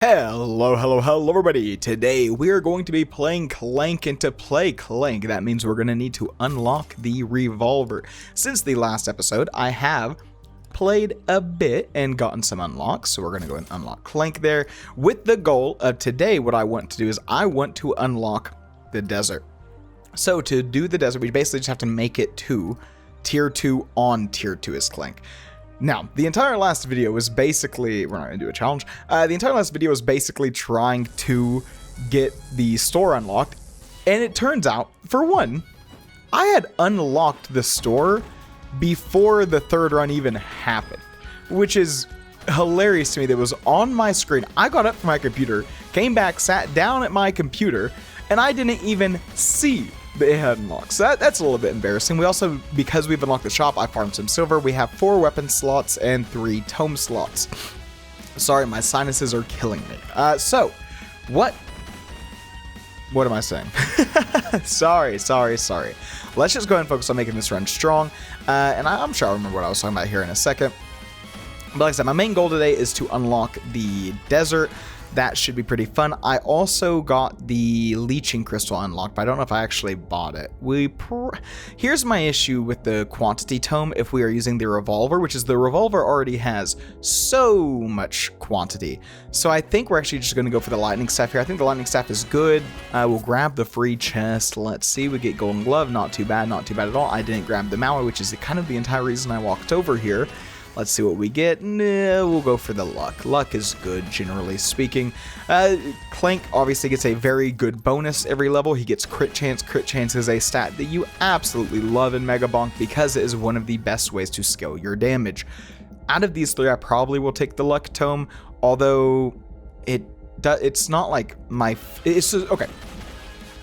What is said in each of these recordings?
Hello everybody. Today we are going to be playing Clank, and to play Clank, that means we're going to need to unlock the revolver. Since the last episode, I have played a bit and gotten some unlocks, so we're going to go and unlock Clank there, with the goal of today. What I want to do is I want to unlock the desert. So to do the desert, we basically just have to make it to tier 2 on tier 2 as Clank. Now, the entire last video was basically, we're not going to do a challenge, the entire last video was basically trying to get the store unlocked, and it turns out, for one, I had unlocked the store before the third run even happened, which is hilarious to me. That was on my screen. I got up from my computer, came back, sat down at my computer, and I didn't even see it had unlocked. So that's a little bit embarrassing. We also, because we've unlocked the shop, I farmed some silver. We have 4 weapon slots and 3 tome slots. Sorry, my sinuses are killing me. So, what am I saying? sorry. Let's just go ahead and focus on making this run strong. And I'm sure I'll remember what I was talking about here in a second. But like I said, my main goal today is to unlock the desert. That should be pretty fun. I also got the leeching crystal unlocked, but I don't know if I actually bought it. Here's my issue with the quantity tome if we are using the revolver, which is the revolver already has so much quantity. So I think we're actually just going to go for the lightning staff here. I think the lightning staff is good. We'll grab the free chest. Let's see. We get golden glove. Not too bad at all. I didn't grab the mallet, which is kind of the entire reason I walked over here. Let's see what we get. We'll go for the luck. Luck is good, generally speaking. Clank obviously gets a very good bonus every level. He gets crit chance. Crit chance is a stat that you absolutely love in Megabonk because it is one of the best ways to scale your damage. Out of these 3, I probably will take the luck tome, although it's not like my... okay.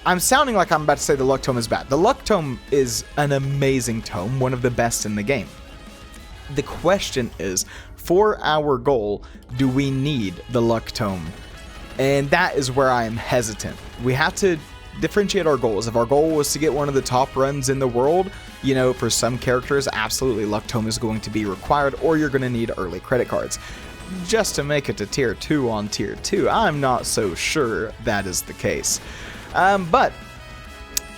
I'm sounding like I'm about to say the luck tome is bad. The luck tome is an amazing tome, one of the best in the game. The question is, for our goal, do we need the luck tome? And that is where I am hesitant. We have to differentiate our goals. If our goal was to get one of the top runs in the world, you know, for some characters, absolutely luck tome is going to be required, or you're going to need early credit cards. Just to make it to tier 2 on tier 2, I'm not so sure that is the case. But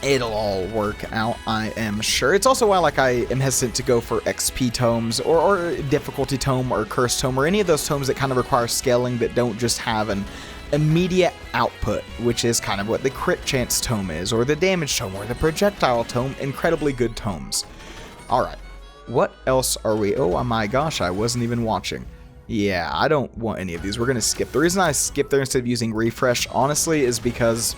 it'll all work out, I am sure. It's also why I am hesitant to go for XP tomes or difficulty tome or curse tome or any of those tomes that kind of require scaling that don't just have an immediate output, which is kind of what the crit chance tome is, or the damage tome, or the projectile tome. Incredibly good tomes. Alright, what else are we... Oh my gosh, I wasn't even watching. Yeah, I don't want any of these. We're going to skip. The reason I skip there instead of using refresh, honestly, is because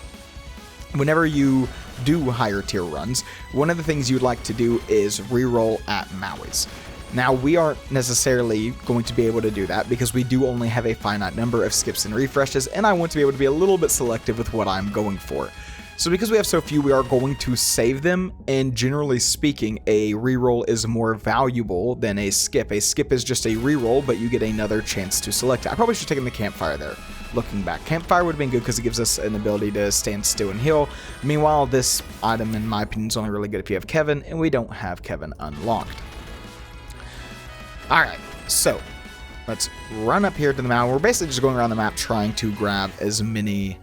whenever you do higher tier runs, one of the things you'd like to do is reroll at Maui's. Now, we aren't necessarily going to be able to do that because we do only have a finite number of skips and refreshes, and I want to be able to be a little bit selective with what I'm going for. So because we have so few, we are going to save them, and generally speaking, a reroll is more valuable than a skip. A skip is just a reroll, but you get another chance to select it. I probably should have taken the campfire there. Looking back, campfire would have been good because it gives us an ability to stand still and heal. Meanwhile, this item, in my opinion, is only really good if you have Kevin, and we don't have Kevin unlocked. Alright, so let's run up here to the map. We're basically just going around the map trying to grab as many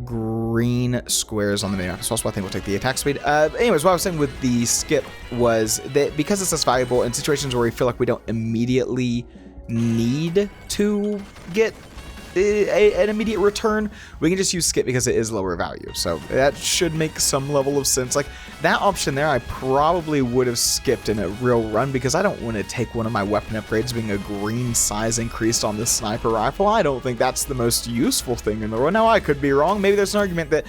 green squares on the map. So also I think we'll take the attack speed. Anyways, what I was saying with the skip was that because it's less valuable in situations where we feel like we don't immediately need to get an immediate return, we can just use skip because it is lower value. So that should make some level of sense. Like that option there, I probably would have skipped in a real run because I don't want to take one of my weapon upgrades being a green size increased on the sniper rifle. I don't think that's the most useful thing in the world. Now, I could be wrong. Maybe there's an argument that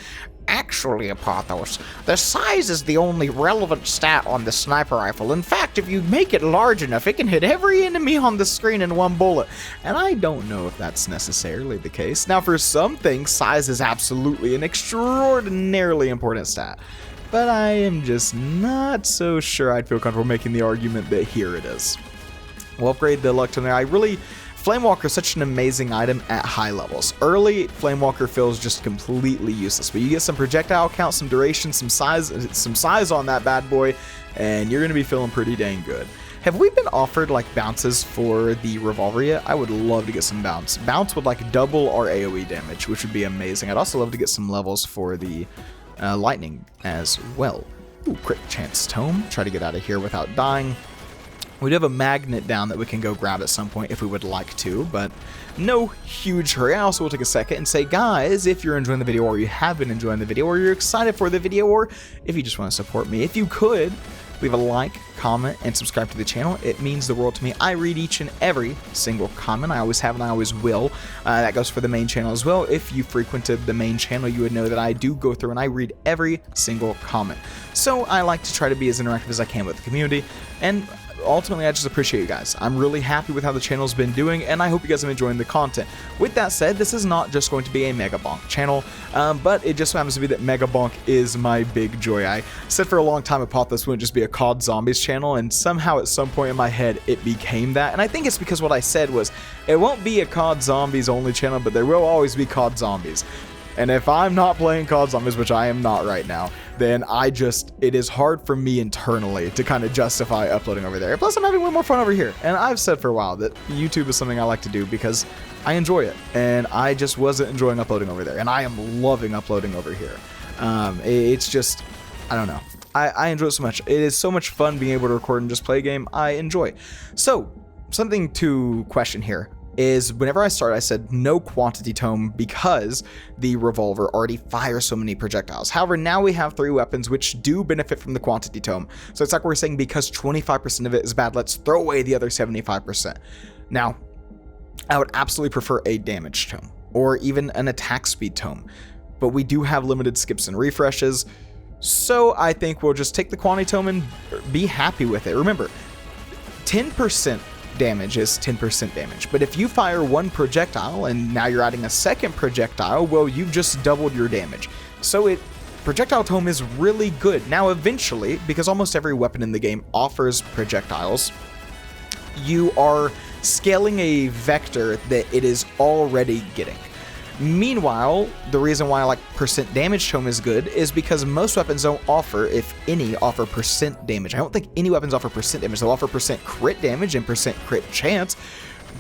actually, Apothos, the size is the only relevant stat on the sniper rifle. In fact, if you make it large enough, it can hit every enemy on the screen in one bullet. And I don't know if that's necessarily the case. Now, for some things, size is absolutely an extraordinarily important stat. But I am just not so sure I'd feel comfortable making the argument that here it is. We'll upgrade the luck tome there. Flamewalker is such an amazing item at high levels. Early, Flamewalker feels just completely useless, but you get some projectile count, some duration, some size on that bad boy, and you're going to be feeling pretty dang good. Have we been offered like bounces for the revolver yet? I would love to get some bounce. Bounce would like double our AoE damage, which would be amazing. I'd also love to get some levels for the lightning as well. Ooh, crit chance tome. Try to get out of here without dying. We do have a magnet down that we can go grab at some point if we would like to, but no huge hurry. I also will take a second and say, guys, if you're enjoying the video, or you have been enjoying the video, or you're excited for the video, or if you just want to support me, if you could, leave a like, comment, and subscribe to the channel. It means the world to me. I read each and every single comment. I always have and I always will. That goes for the main channel as well. If you frequented the main channel, you would know that I do go through and I read every single comment. So I like to try to be as interactive as I can with the community, and ultimately, I just appreciate you guys. I'm really happy with how the channel's been doing, and I hope you guys have enjoyed the content. With that said, this is not just going to be a Megabonk channel, but it just happens to be that Megabonk is my big joy. I said for a long time Apothos wouldn't just be a COD Zombies channel, and somehow at some point in my head it became that. And I think it's because what I said was, it won't be a COD Zombies only channel, but there will always be COD Zombies. And if I'm not playing COD Zombies, which I am not right now, then it is hard for me internally to kind of justify uploading over there. Plus, I'm having way more fun over here. And I've said for a while that YouTube is something I like to do because I enjoy it. And I just wasn't enjoying uploading over there. And I am loving uploading over here. It's just, I don't know. I enjoy it so much. It is so much fun being able to record and just play a game I enjoy. So, something to question here is whenever I started, I said no quantity tome because the revolver already fires so many projectiles. However, now we have 3 weapons which do benefit from the quantity tome. So it's like we're saying because 25% of it is bad, let's throw away the other 75%. Now, I would absolutely prefer a damage tome or even an attack speed tome, but we do have limited skips and refreshes. So I think we'll just take the quantity tome and be happy with it. Remember, 10% damage is 10% damage, but if you fire 1 projectile and now you're adding a second projectile, well, you've just doubled your damage. So projectile tome is really good. Now eventually, because almost every weapon in the game offers projectiles, you are scaling a vector that it is already getting. Meanwhile, the reason why like percent damage tome is good is because most weapons don't offer, if any, offer percent damage. I don't think any weapons offer percent damage. They'll offer percent crit damage and percent crit chance,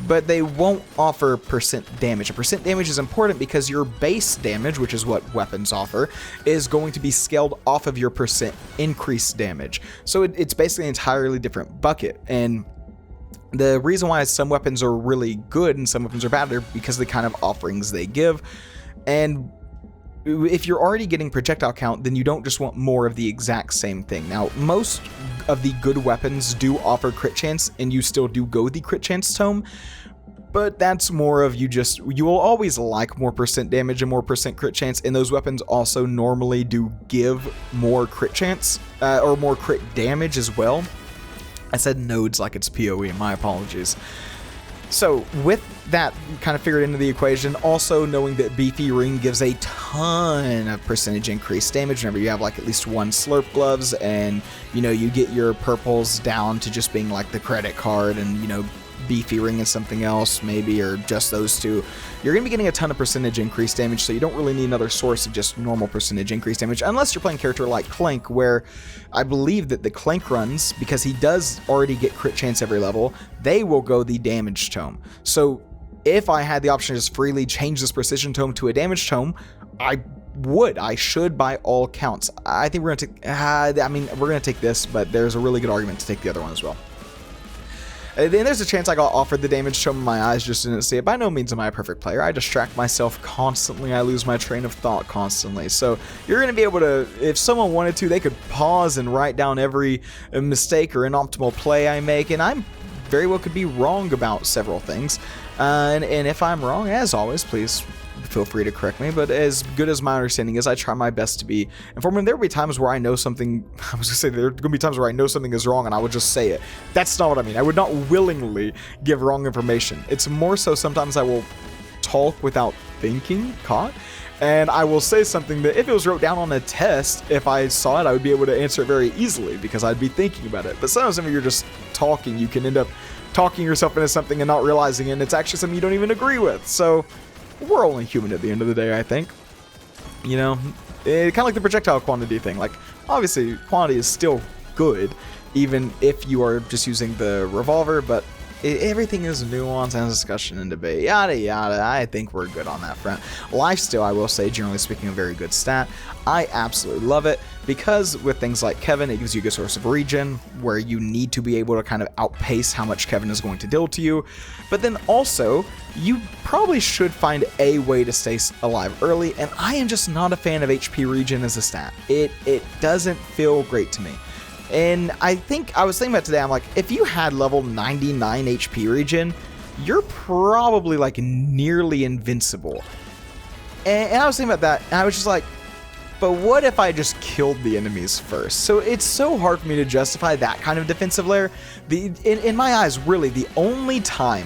but they won't offer percent damage. And percent damage is important because your base damage, which is what weapons offer, is going to be scaled off of your percent increase damage. So it's basically an entirely different bucket. And the reason why some weapons are really good and some weapons are bad are because of the kind of offerings they give. And if you're already getting projectile count, then you don't just want more of the exact same thing. Now, most of the good weapons do offer crit chance, and you still do go the crit chance tome, but that's more of you will always like more percent damage and more percent crit chance, and those weapons also normally do give more crit chance, or more crit damage as well. I said nodes like it's PoE, my apologies. So with that kind of figured into the equation, also knowing that Beefy Ring gives a ton of percentage increased damage whenever you have like at least 1 slurp gloves, and you get your purples down to just being like the credit card, and Beefy Ring is something else maybe, or just those 2, you're going to be getting a ton of percentage increased damage, so you don't really need another source of just normal percentage increased damage, unless you're playing a character like Clank, where I believe that the Clank runs, because he does already get crit chance every level, they will go the damage tome. So if I had the option to just freely change this precision tome to a damage tome, I should by all counts. I think we're going to we're going to take this, but there's a really good argument to take the other one as well. And there's a chance I got offered the damage tome, my eyes just didn't see it. By no means am I a perfect player. I distract myself constantly. I lose my train of thought constantly. So you're going to be able to, if someone wanted to, they could pause and write down every mistake or inoptimal play I make. And I very well could be wrong about several things. And if I'm wrong, as always, please feel free to correct me, but as good as my understanding is, I try my best to be informative. There will be times where I know something, I was gonna say there are gonna be times where I know something is wrong and I would just say it. That's not what I mean. I would not willingly give wrong information. It's more so sometimes I will talk without thinking, and I will say something that if it was wrote down on a test, if I saw it, I would be able to answer it very easily because I'd be thinking about it. But sometimes when you're just talking, you can end up talking yourself into something and not realizing it, and it's actually something you don't even agree with. So we're only human at the end of the day, I think. Kind of like the projectile quantity thing. Like, obviously, quantity is still good. even if you are just using the revolver, but everything is nuance and discussion and debate, yada yada. I think we're good on that front. Lifesteal, I will say, generally speaking, a very good stat. I absolutely love it because with things like Kevin, it gives you a good source of regen where you need to be able to kind of outpace how much Kevin is going to deal to you. But then also, you probably should find a way to stay alive early, and I am just not a fan of HP regen as a stat. It doesn't feel great to me. And I was thinking about today, I'm like, if you had level 99 HP regen, you're probably like nearly invincible. And I was thinking about that, and I was just like, but what if I just killed the enemies first? So it's so hard for me to justify that kind of defensive layer. In my eyes, really, the only time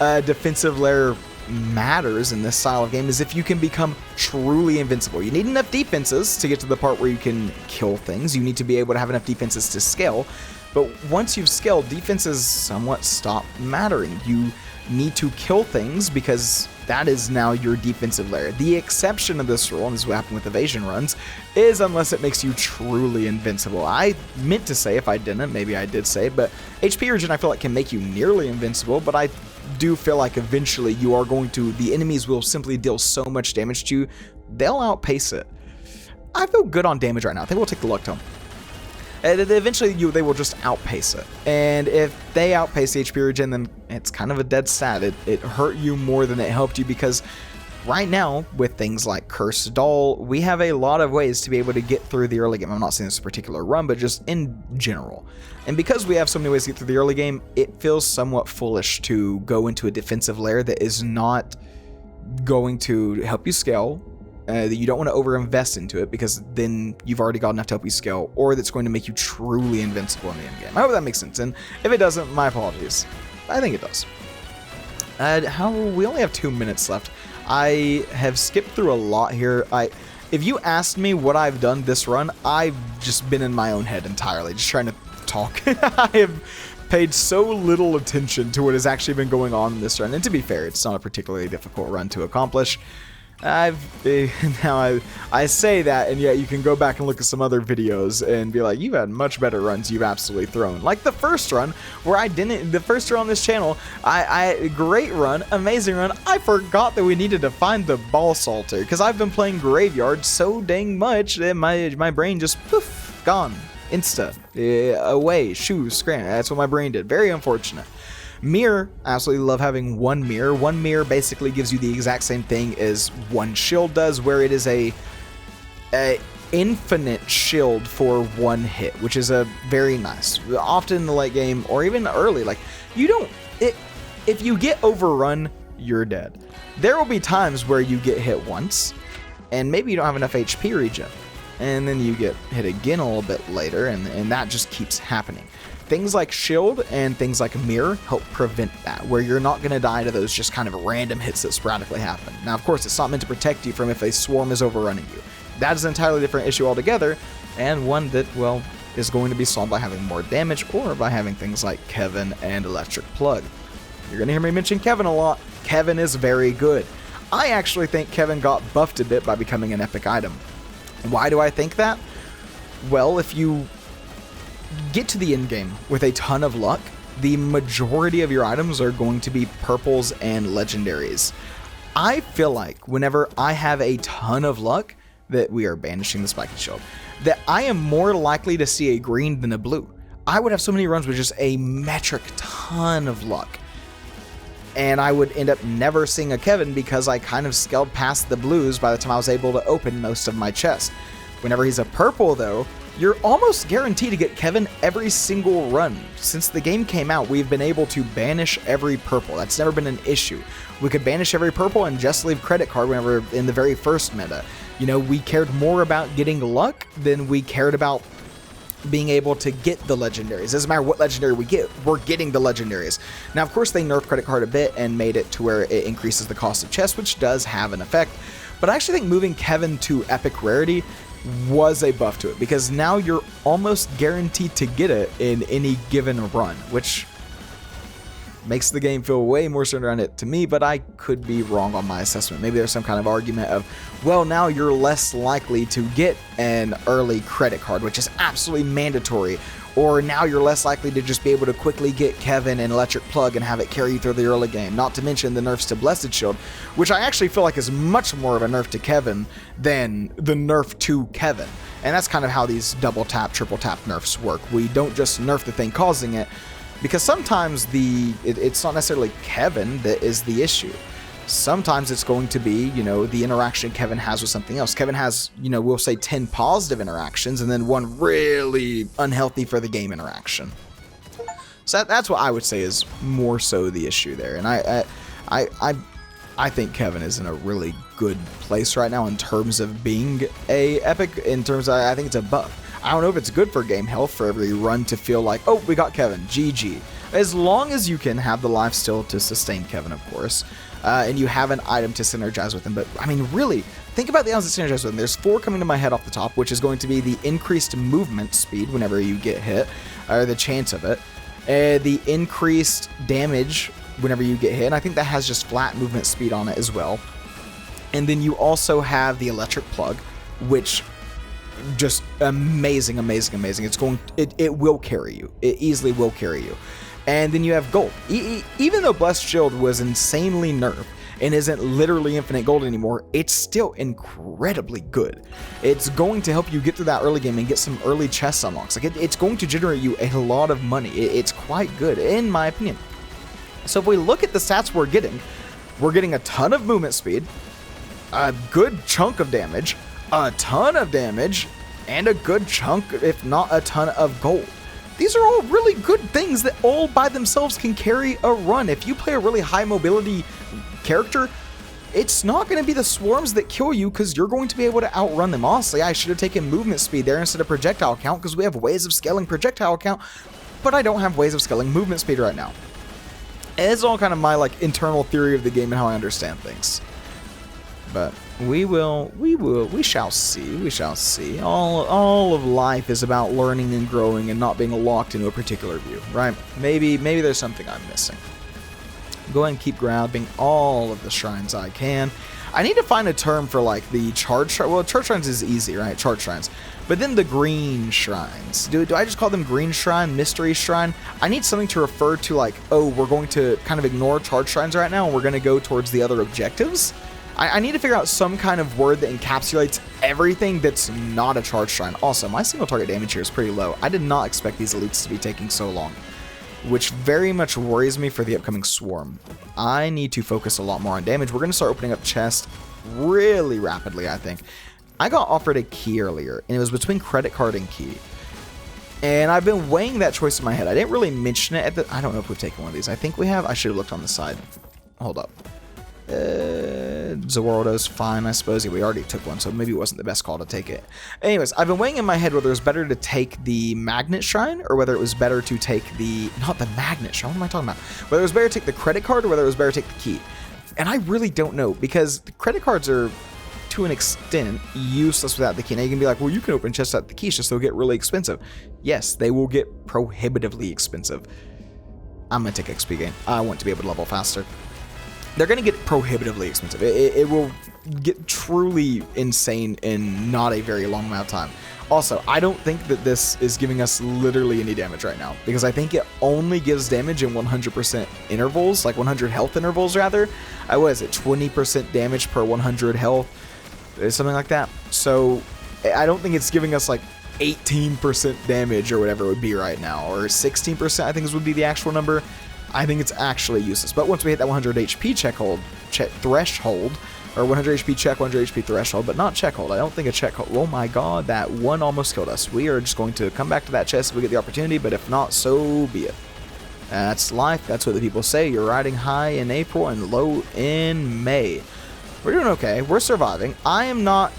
a defensive layer matters in this style of game is if you can become truly invincible. You need enough defenses to get to the part where you can kill things. You need to be able to have enough defenses to scale. But once you've scaled, defenses somewhat stop mattering. You need to kill things because that is now your defensive layer. The exception of this rule, and this is what happened with evasion runs, is unless it makes you truly invincible. I meant to say, if I didn't, maybe I did say, but HP regen I feel like can make you nearly invincible, but I do feel like eventually you are going to, the enemies will simply deal so much damage to you, they'll outpace it. I feel good on damage right now. I think we'll take the luck tome. Eventually they will just outpace it. And if they outpace the HP regen, then it's kind of a dead stat. It hurt you more than it helped you, because right now, with things like Cursed Doll, we have a lot of ways to be able to get through the early game. I'm not saying this particular run, but just in general. And because we have so many ways to get through the early game, it feels somewhat foolish to go into a defensive layer that is not going to help you scale, that you don't want to overinvest into it, because then you've already got enough to help you scale, or that's going to make you truly invincible in the end game. I hope that makes sense, and if it doesn't, my apologies. I think it does. We only have 2 minutes left. I have skipped through a lot here. If you asked me what I've done this run, I've just been in my own head entirely, just trying to talk. I have paid so little attention to what has actually been going on in this run, and to be fair, it's not a particularly difficult run to accomplish. I say that, and yet you can go back and look at some other videos and be like, you've had much better runs you've absolutely thrown. Like the first run, where the first run on this channel, great run, amazing run, I forgot that we needed to find the ball salter, because I've been playing Graveyard so dang much that my brain just, poof, gone, insta, away, shoo, scram, that's what my brain did, very unfortunate. Mirror, I absolutely love having one mirror. One mirror basically gives you the exact same thing as one shield does, where it is a infinite shield for one hit, which is a very nice. Often in the late game, or even early, like if you get overrun, you're dead. There will be times where you get hit once, and maybe you don't have enough HP regen, and then you get hit again a little bit later, and that just keeps happening. Things like Shield and things like Mirror help prevent that, where you're not going to die to those just kind of random hits that sporadically happen. Now, of course, it's not meant to protect you from if a swarm is overrunning you. That is an entirely different issue altogether, and one that, well, is going to be solved by having more damage or by having things like Kevin and Electric Plug. You're going to hear me mention Kevin a lot. Kevin is very good. I actually think Kevin got buffed a bit by becoming an epic item. Why do I think that? Well, if you get to the end game with a ton of luck, the majority of your items are going to be purples and legendaries. I feel like whenever I have a ton of luck, that we are banishing the spiky shield, that I am more likely to see a green than a blue. I would have so many runs with just a metric ton of luck, and I would end up never seeing a Kevin because I kind of scaled past the blues by the time I was able to open most of my chest. Whenever he's a purple, though, you're almost guaranteed to get Kevin every single run. Since the game came out, we've been able to banish every purple. That's never been an issue. We could banish every purple and just leave credit card whenever in the very first meta. You know, we cared more about getting luck than we cared about being able to get the legendaries. It doesn't matter what legendary we get, we're getting the legendaries. Now, of course, they nerfed credit card a bit and made it to where it increases the cost of chests, which does have an effect. But I actually think moving Kevin to epic rarity was a buff to it, because now you're almost guaranteed to get it in any given run, which makes the game feel way more centered around it to me, but I could be wrong on my assessment. Maybe there's some kind of argument of, well, now you're less likely to get an early credit card, which is absolutely mandatory, Or now you're less likely to just be able to quickly get Kevin and Electric Plug and have it carry you through the early game. Not to mention the nerfs to Blessed Shield, which I actually feel like is much more of a nerf to Kevin than the nerf to Kevin. And that's kind of how these double tap, triple tap nerfs work. We don't just nerf the thing causing it, because sometimes it's not necessarily Kevin that is the issue. Sometimes it's going to be, the interaction Kevin has with something else. Kevin has, we'll say 10 positive interactions and then one really unhealthy for the game interaction. So that's what I would say is more so the issue there. And I think Kevin is in a really good place right now in terms of being a epic, in terms of, I think it's a buff. I don't know if it's good for game health for every run to feel like, oh, we got Kevin, GG. As long as you can have the life still to sustain Kevin, of course. And you have an item to synergize with him. But, I mean, really, think about the items that synergize with him. There's 4 coming to my head off the top, which is going to be the increased movement speed whenever you get hit, or the chance of it. The increased damage whenever you get hit, and I think that has just flat movement speed on it as well. And then you also have the Electric Plug, which just amazing. It will carry you. It easily will carry you. And then you have gold. Even though Blessed Shield was insanely nerfed and isn't literally infinite gold anymore, it's still incredibly good. It's going to help you get through that early game and get some early chest unlocks. Like it's going to generate you a lot of money. It's quite good, in my opinion. So if we look at the stats we're getting a ton of movement speed, a good chunk of damage, a ton of damage, and a good chunk, if not a ton, of gold. These are all really good things that all by themselves can carry a run. If you play a really high mobility character, it's not going to be the swarms that kill you because you're going to be able to outrun them. Honestly, I should have taken movement speed there instead of projectile count because we have ways of scaling projectile count, but I don't have ways of scaling movement speed right now. And it's all kind of my internal theory of the game and how I understand things. But we shall see. All of life is about learning and growing and not being locked into a particular view, right? Maybe there's something I'm missing. Go ahead and keep grabbing all of the shrines I can. I need to find a term for the charge shrine. Well, charge shrines is easy, right? Charge shrines. But then the green shrines. Do I just call them green shrine, mystery shrine? I need something to refer to oh, we're going to kind of ignore charge shrines right now and we're going to go towards the other objectives. I need to figure out some kind of word that encapsulates everything that's not a charge shrine. Also, my single target damage here is pretty low. I did not expect these elites to be taking so long, which very much worries me for the upcoming swarm. I need to focus a lot more on damage. We're going to start opening up chests really rapidly, I think. I got offered a key earlier, and it was between credit card and key. And I've been weighing that choice in my head. I didn't really mention it I don't know if we've taken one of these. I think we have. I should have looked on the side. Hold up. Zoroardo's fine, I suppose. Yeah, we already took one, so maybe it wasn't the best call to take it. Anyways, I've been weighing in my head whether it was better to take the magnet shrine or whether it was better to take not the magnet shrine, what am I talking about? Whether it was better to take the credit card or whether it was better to take the key. And I really don't know, because the credit cards are, to an extent, useless without the key. Now you can be like, well, you can open chests without the keys, just they'll get really expensive. Yes, they will get prohibitively expensive. I'm going to take XP gain. I want to be able to level faster. They're going to get prohibitively expensive. It will get truly insane in not a very long amount of time. Also, I don't think that this is giving us literally any damage right now, because I think it only gives damage in 100% intervals, 100 health intervals rather. What is it, 20% damage per 100 health? Something like that. So I don't think it's giving us 18% damage or whatever it would be right now, or 16% I think this would be the actual number. I think it's actually useless. But once we hit that 100 HP threshold, or 100 HP check, 100 HP threshold, but not check hold. I don't think a check hold. Oh my god, that one almost killed us. We are just going to come back to that chest if we get the opportunity, but if not, so be it. That's life. That's what the people say. You're riding high in April and low in May. We're doing okay. We're surviving. I am not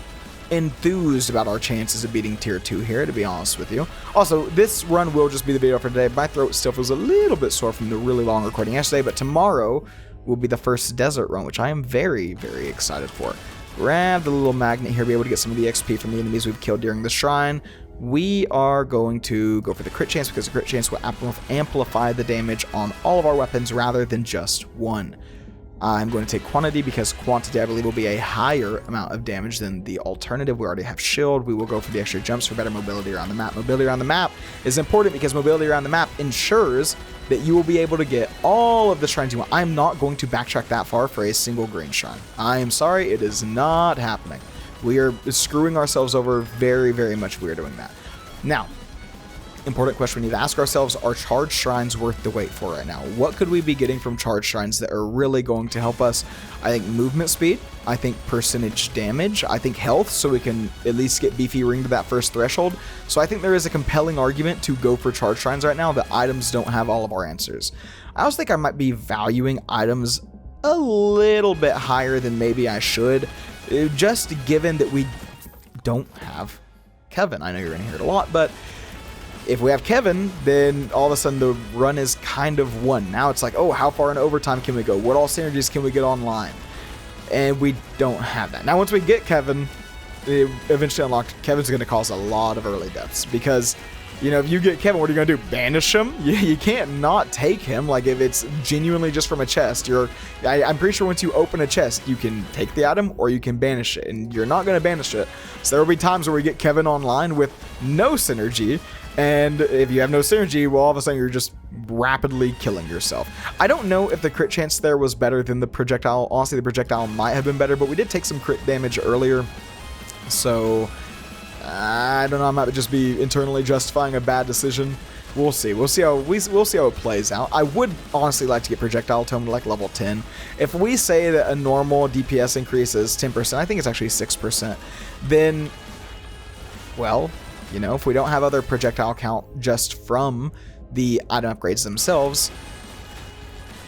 enthused about our chances of beating tier 2 here, to be honest with you. Also, this run will just be the video for today. My throat still feels a little bit sore from the really long recording yesterday, but tomorrow will be the first desert run, which I am very, very excited for. Grab the little magnet here, be able to get some of the XP from the enemies we've killed during the shrine. We are going to go for the crit chance, because the crit chance will amplify the damage on all of our weapons rather than just one. I'm going to take quantity because quantity, I believe, will be a higher amount of damage than the alternative. We already have shield. We will go for the extra jumps for better mobility around the map. Mobility around the map is important because mobility around the map ensures that you will be able to get all of the shrines you want. I'm not going to backtrack that far for a single green shrine. I am sorry, it is not happening. We are screwing ourselves over very, very much if we are doing that. Now, important question we need to ask ourselves, are charged shrines worth the wait for right now? What could we be getting from charged shrines that are really going to help us? I think movement speed, I think percentage damage, I think health, so we can at least get beefy ring to that first threshold. So I think there is a compelling argument to go for charged shrines right now. The items don't have all of our answers. I also think I might be valuing items a little bit higher than maybe I should, just given that we don't have Kevin. I know you're going to hear it a lot, but if we have Kevin, then all of a sudden the run is kind of won. Now it's like, oh, how far into overtime can we go? What all synergies can we get online? And we don't have that. Now, once we get Kevin, eventually unlocked, Kevin's going to cause a lot of early deaths because, you know, if you get Kevin, what are you going to do? Banish him? You can't not take him. Like, if it's genuinely just from a chest, I'm pretty sure once you open a chest, you can take the item or you can banish it, and you're not going to banish it. So there will be times where we get Kevin online with no synergy, and if you have no synergy, well, all of a sudden you're just rapidly killing yourself. I don't know if the crit chance there was better than the projectile. Honestly, the projectile might have been better, but we did take some crit damage earlier. So I don't know. I might just be internally justifying a bad decision. We'll see. We'll see how it plays out. I would honestly like to get projectile tome to like level 10. If we say that a normal DPS increase is 10%, I think it's actually 6%. Then, well, you know, if we don't have other projectile count just from the item upgrades themselves,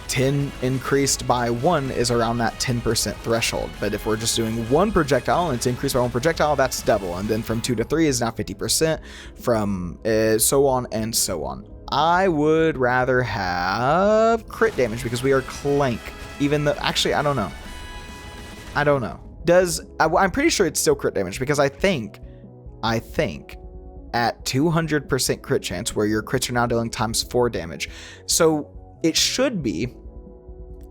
10 increased by 1 is around that 10% threshold. But if we're just doing one projectile and it's increased by one projectile, that's double. And then from 2 to 3 is now 50%, from so on and so on. I would rather have crit damage because we are Clank. Even though, actually, I don't know. I'm pretty sure it's still crit damage because I think at 200% crit chance, where your crits are now dealing ×4 damage. So it should be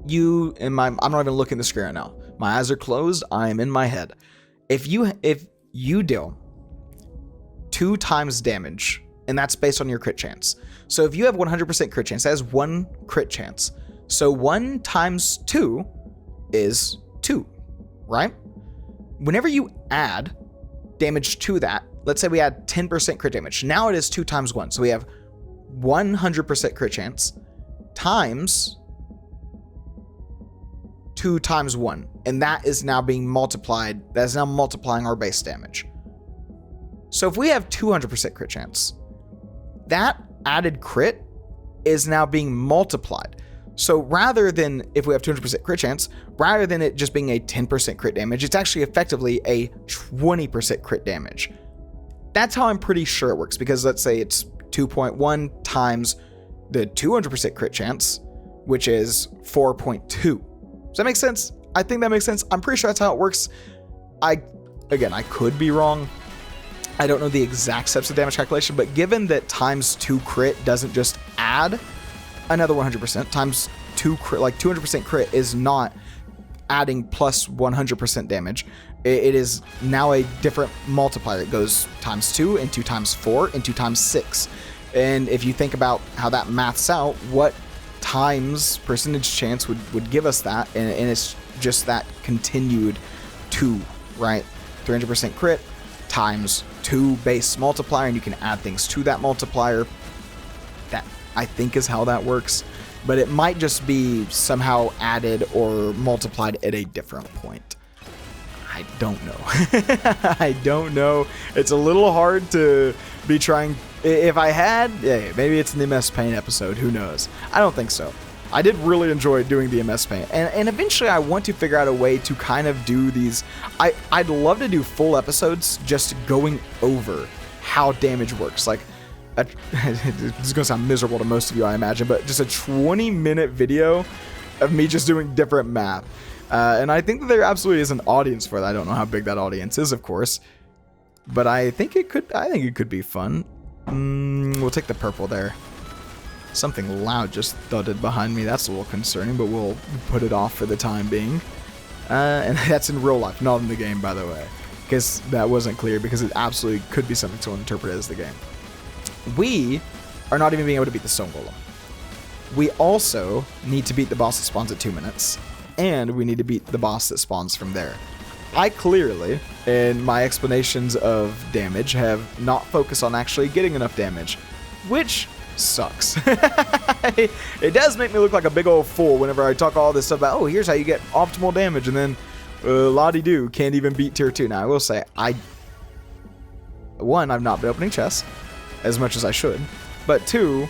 I'm not even looking at the screen right now. My eyes are closed. I am in my head. If you deal 2 times damage, and that's based on your crit chance. So if you have 100% crit chance, that is 1 crit chance. So 1 times 2 is 2, right? Whenever you add damage to that, let's say we add 10% crit damage. Now it is 2 times 1. So we have 100% crit chance times 2 times 1. And that is now being multiplied. That is now multiplying our base damage. So if we have 200% crit chance, that added crit is now being multiplied. So rather than, if we have 200% crit chance, rather than it just being a 10% crit damage, it's actually effectively a 20% crit damage. That's how I'm pretty sure it works, because let's say it's 2.1 times the 200% crit chance, which is 4.2. Does that make sense? I think that makes sense. I'm pretty sure that's how it works. Again, I could be wrong. I don't know the exact steps of damage calculation, but given that ×2 crit doesn't just add another 100%, ×2 crit, like 200% crit is not adding plus 100% damage. It is now a different multiplier. It goes ×2 into ×4 into ×6. And if you think about how that maths out, what times percentage chance would give us that, and it's just that continued 2, right? 300% crit times 2 base multiplier, and you can add things to that multiplier. That, I think, is how that works, but it might just be somehow added or multiplied at a different point. I don't know. I don't know. It's a little hard to be trying. If I had, yeah, maybe it's in the MS Paint episode, who knows? I don't think so. I did really enjoy doing the MS Paint, and eventually I want to figure out a way to kind of do these. I'd love to do full episodes just going over how damage works. Like, this is going to sound miserable to most of you, I imagine, but just a 20-minute video of me just doing different math. And I think that there absolutely is an audience for that. I don't know how big that audience is, of course, but I think it could be fun. We'll take the purple there. Something loud just thudded behind me. That's a little concerning, but we'll put it off for the time being. And that's in real life, not in the game, by the way. Because that wasn't clear, because it absolutely could be something someone interpreted as the game. We are not even being able to beat the Stone Golem. We also need to beat the boss that spawns at 2 minutes, and we need to beat the boss that spawns from there. I clearly, in my explanations of damage, have not focused on actually getting enough damage, which sucks. It does make me look like a big old fool whenever I talk all this stuff about, oh, here's how you get optimal damage, and then la-di-do, can't even beat tier 2. Now, I will say, one, I've not been opening chests as much as I should, but 2,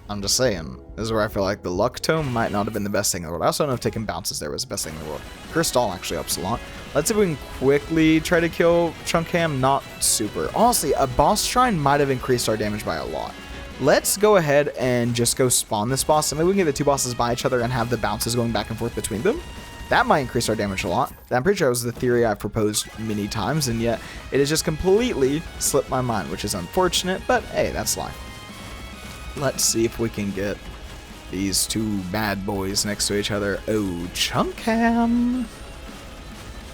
I'm just saying, this is where I feel like the luck tome might not have been the best thing in the world. I also don't know if taking bounces there was the best thing in the world. Crystal actually helps a lot. Let's see if we can quickly try to kill Chunkham. Not super. Honestly, a boss shrine might have increased our damage by a lot. Let's go ahead and just go spawn this boss, and maybe we can get the 2 bosses by each other and have the bounces going back and forth between them. That might increase our damage a lot. I'm pretty sure that was the theory I've proposed many times, and yet it has just completely slipped my mind, which is unfortunate, but hey, that's life. Let's see if we can get these 2 bad boys next to each other. Oh, Chunkham.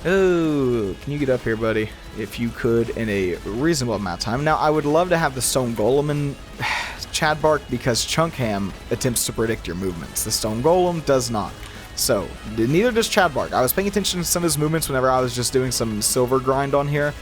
Oh, can you get up here, buddy? If you could, in a reasonable amount of time. Now, I would love to have the Stone Golem in Chadbark, because Chunkham attempts to predict your movements. The Stone Golem does not. So, neither does Chadbark. I was paying attention to some of his movements whenever I was just doing some silver grind on here,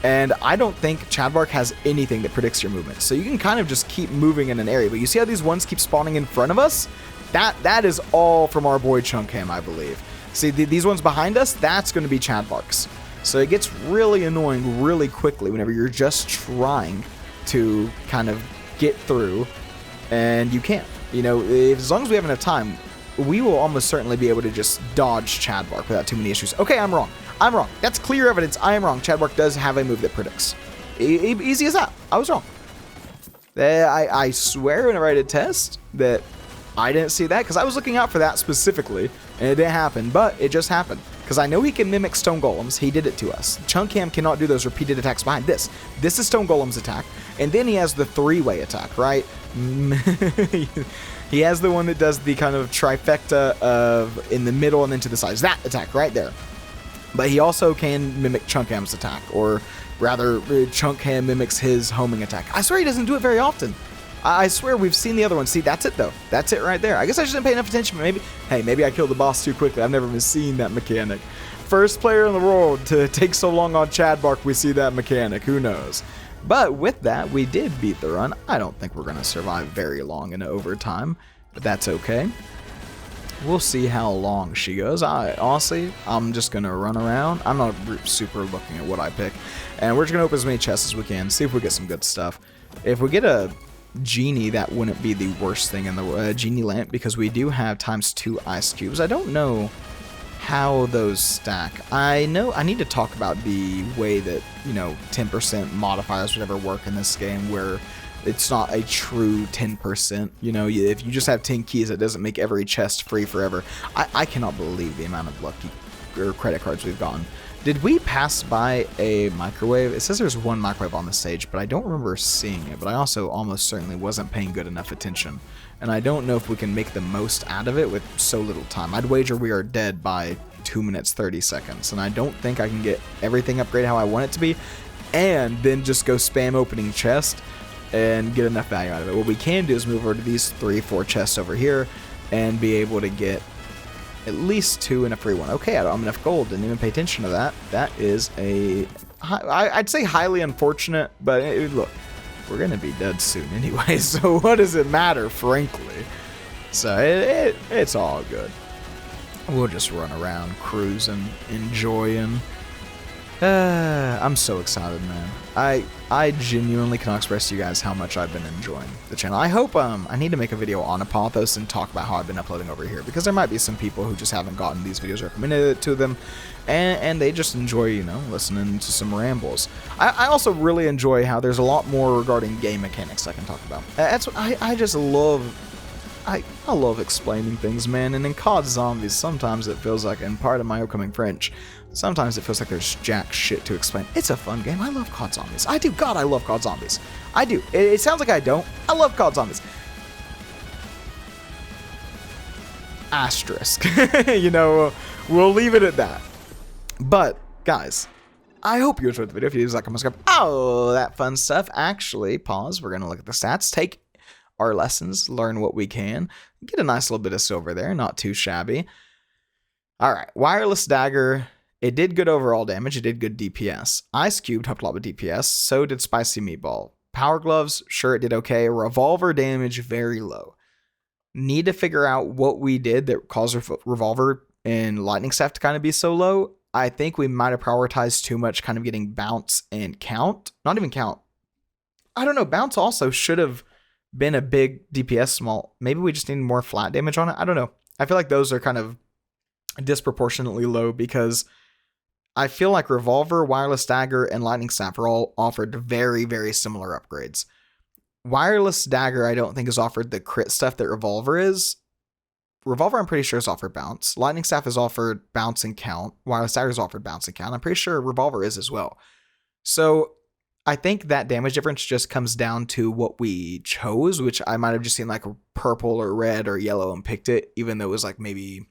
and I don't think Chadbark has anything that predicts your movement. So you can kind of just keep moving in an area, but you see how these ones keep spawning in front of us? That is all from our boy Chunkham, I believe. See, these ones behind us, that's going to be Chadbark's. So it gets really annoying really quickly whenever you're just trying to kind of get through, and you can't. You know, as long as we have enough time, we will almost certainly be able to just dodge Chadbark without too many issues. Okay, I'm wrong. I'm wrong. That's clear evidence. I am wrong. Chadbark does have a move that predicts. Easy as that. I was wrong. I swear whenever I did test that I didn't see that, because I was looking out for that specifically, and it didn't happen, but it just happened. Because I know he can mimic Stone Golems. He did it to us. Chunkham cannot do those repeated attacks behind this. This is Stone Golem's attack, and then he has the 3-way attack, right? He has the one that does the kind of trifecta of in the middle and then to the sides. That attack right there. But he also can mimic Chunkham's attack, or rather, Chunkham mimics his homing attack. I swear he doesn't do it very often. I swear we've seen the other one. See, that's it though. That's it right there. I guess I just didn't pay enough attention. Maybe I killed the boss too quickly. I've never even seen that mechanic. First player in the world to take so long on Chadbark, we see that mechanic. Who knows? But with that, we did beat the run. I don't think we're going to survive very long in overtime, but that's okay. We'll see how long she goes. Honestly, I'm just going to run around. I'm not super looking at what I pick. And we're just going to open as many chests as we can, see if we get some good stuff. If we get a genie, that wouldn't be the worst thing in the genie lamp, because we do have ×2 ice cubes. I don't know how those stack. I know I need to talk about the way that, 10% modifiers would ever work in this game, where it's not a true 10%. If you just have 10 keys, it doesn't make every chest free forever. I cannot believe the amount of lucky or credit cards we've gotten. Did we pass by a microwave? It says there's one microwave on the stage, but I don't remember seeing it. But I also almost certainly wasn't paying good enough attention. And I don't know if we can make the most out of it with so little time. I'd wager we are dead by 2 minutes 30 seconds. And I don't think I can get everything upgraded how I want it to be, and then just go spam opening chest and get enough value out of it. What we can do is move over to these 3-4 chests over here and be able to get at least 2 and a free one. Okay, I don't have enough gold. Didn't even pay attention to that. That is I'd say highly unfortunate, but look, we're going to be dead soon anyway, so what does it matter, frankly? So it's all good. We'll just run around, cruising, enjoying. I'm so excited, man. I genuinely cannot express to you guys how much I've been enjoying the channel. I hope I need to make a video on Apothos and talk about how I've been uploading over here, because there might be some people who just haven't gotten these videos recommended to them, and they just enjoy, listening to some rambles. I also really enjoy how there's a lot more regarding game mechanics I can talk about. That's what I just love. I love explaining things, man, and in COD Zombies, sometimes it feels like, and part of my upcoming French, sometimes it feels like there's jack shit to explain. It's a fun game. I love COD Zombies. I do. God, I love COD Zombies. I do. It sounds like I don't. I love COD Zombies. asterisk. You know, we'll leave it at that. But, guys, I hope you enjoyed the video. If you did, like, comment, subscribe, oh, that fun stuff. Actually, pause. We're going to look at the stats. Take our lessons, learn what we can. Get a nice little bit of silver there. Not too shabby. All right. Wireless dagger. It did good overall damage. It did good DPS. Ice Cubed helped a lot with DPS. So did Spicy Meatball. Power Gloves, sure, it did okay. Revolver damage, very low. Need to figure out what we did that caused Revolver and Lightning Staff to kind of be so low. I think we might have prioritized too much kind of getting Bounce and Count. Not even Count. I don't know. Bounce also should have been a big DPS small. Maybe we just need more flat damage on it. I don't know. I feel like those are kind of disproportionately low because I feel like Revolver, Wireless Dagger, and Lightning Staff are all offered very, very similar upgrades. Wireless Dagger, I don't think is offered the crit stuff that Revolver is. Revolver, I'm pretty sure, is offered Bounce. Lightning Staff is offered Bounce and Count. Wireless Dagger is offered Bounce and Count. I'm pretty sure Revolver is as well. So I think that damage difference just comes down to what we chose, which I might have just seen like purple or red or yellow and picked it, even though it was like maybe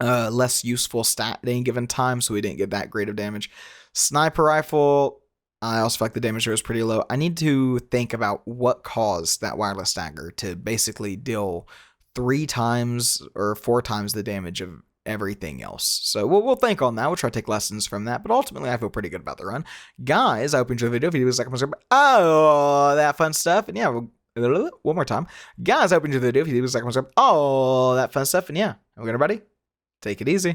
less useful stat at any given time, so we didn't get that great of damage. Sniper Rifle, I also feel like the damage there was pretty low. I need to think about what caused that Wireless Dagger to basically deal 3 times or 4 times the damage of everything else. So we'll think on that. We'll try to take lessons from that, but ultimately I feel pretty good about the run. Guys, I hope you enjoyed the video. If you do, like, oh, that fun stuff. And yeah, one more time. Guys, I hope you enjoyed the video. If you do, like, oh, that fun stuff. And yeah, everybody, take it easy.